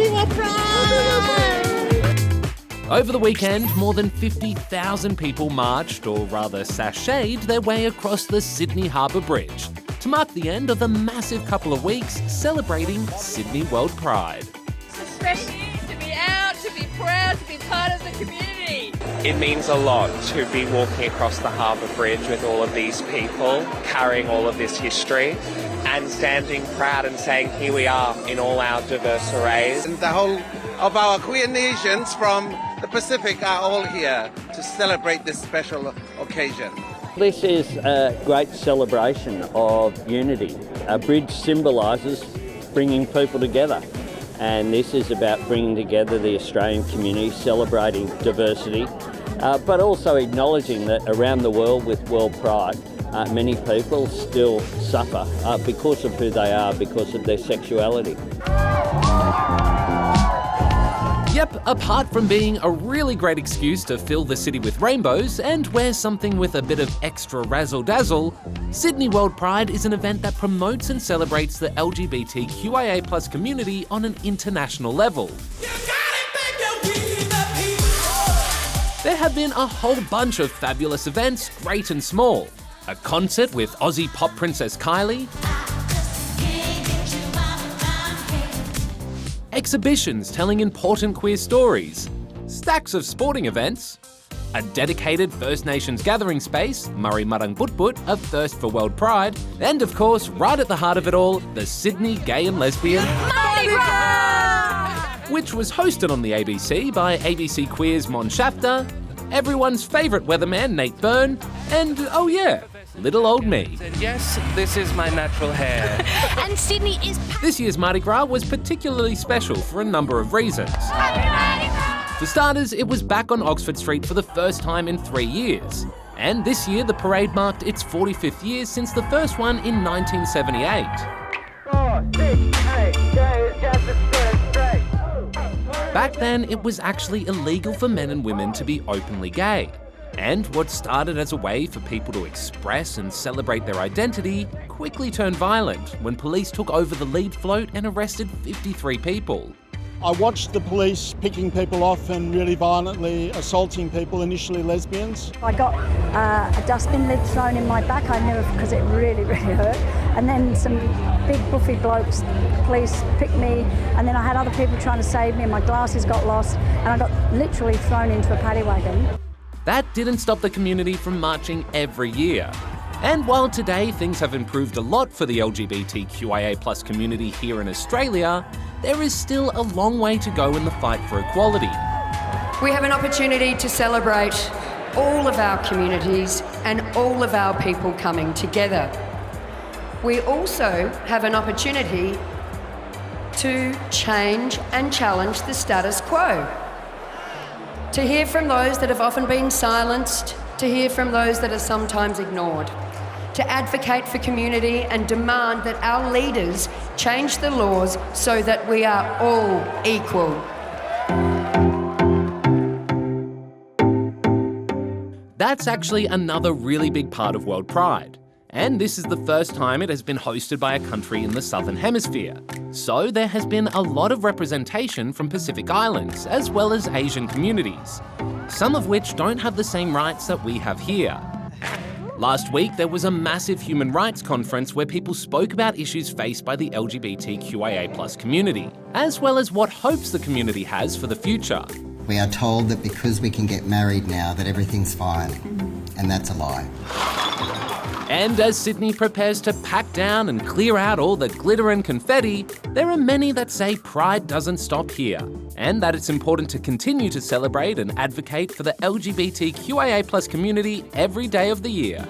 Happy WorldPride! Over the weekend, more than 50,000 people marched, or rather sashayed, their way across the Sydney Harbour Bridge to mark the end of a massive couple of weeks celebrating Sydney WorldPride. Especially to be out, to be proud, to be part of the community. It means a lot to be walking across the Harbour Bridge with all of these people, carrying all of this history, and standing proud and saying, here we are in all our diverse arrays. And the whole of our queer nations from the Pacific are all here to celebrate this special occasion. This is a great celebration of unity. A bridge symbolises bringing people together, and this is about bringing together the Australian community, celebrating diversity, but also acknowledging that around the world with WorldPride, many people still suffer because of who they are, because of their sexuality. Yep, apart from being a really great excuse to fill the city with rainbows and wear something with a bit of extra razzle-dazzle, Sydney WorldPride is an event that promotes and celebrates the LGBTQIA+ community on an international level. There have been a whole bunch of fabulous events, great and small. A concert with Aussie pop princess Kylie, exhibitions telling important queer stories, stacks of sporting events, a dedicated First Nations gathering space, 𝗦𝗧𝗢𝗥𝗬 of Thirst for WorldPride, and of course, right at the heart of it all, the Sydney Gay and Lesbian Mardi Gras! Which was hosted on the ABC by ABC Queer's 𝗦𝗧𝗢𝗢𝗥𝗬, everyone's favourite weatherman Nate Byrne, and oh yeah, little old me. Yes, this is my natural hair. And Sydney is This year's Mardi Gras was particularly special for a number of reasons. For starters, it was back on Oxford Street for the first time in 3 years. And this year, the parade marked its 45th year since the first one in 1978. 4, 6, 8, Back then, it was actually illegal for men and women to be openly gay. And what started as a way for people to express and celebrate their identity quickly turned violent when police took over the lead float and arrested 53 people. I watched the police picking people off and really violently assaulting people, initially lesbians. I got a dustbin lid thrown in my back, I knew because it really, really hurt. And then some big buffy blokes, police picked me, and then I had other people trying to save me and my glasses got lost and I got literally thrown into a paddy wagon. That didn't stop the community from marching every year. And while today things have improved a lot for the LGBTQIA+ community here in Australia, there is still a long way to go in the fight for equality. We have an opportunity to celebrate all of our communities and all of our people coming together. We also have an opportunity to change and challenge the status quo. To hear from those that have often been silenced, to hear from those that are sometimes ignored, to advocate for community and demand that our leaders change the laws so that we are all equal. That's actually another really big part of WorldPride. And this is the first time it has been hosted by a country in the Southern Hemisphere. So there has been a lot of representation from Pacific Islands, as well as Asian communities, some of which don't have the same rights that we have here. Last week, there was a massive human rights conference where people spoke about issues faced by the LGBTQIA+ community, as well as what hopes the community has for the future. We are told that because we can get married now that everything's fine, and that's a lie. And as Sydney prepares to pack down and clear out all the glitter and confetti, there are many that say Pride doesn't stop here, and that it's important to continue to celebrate and advocate for the LGBTQIA+ community every day of the year.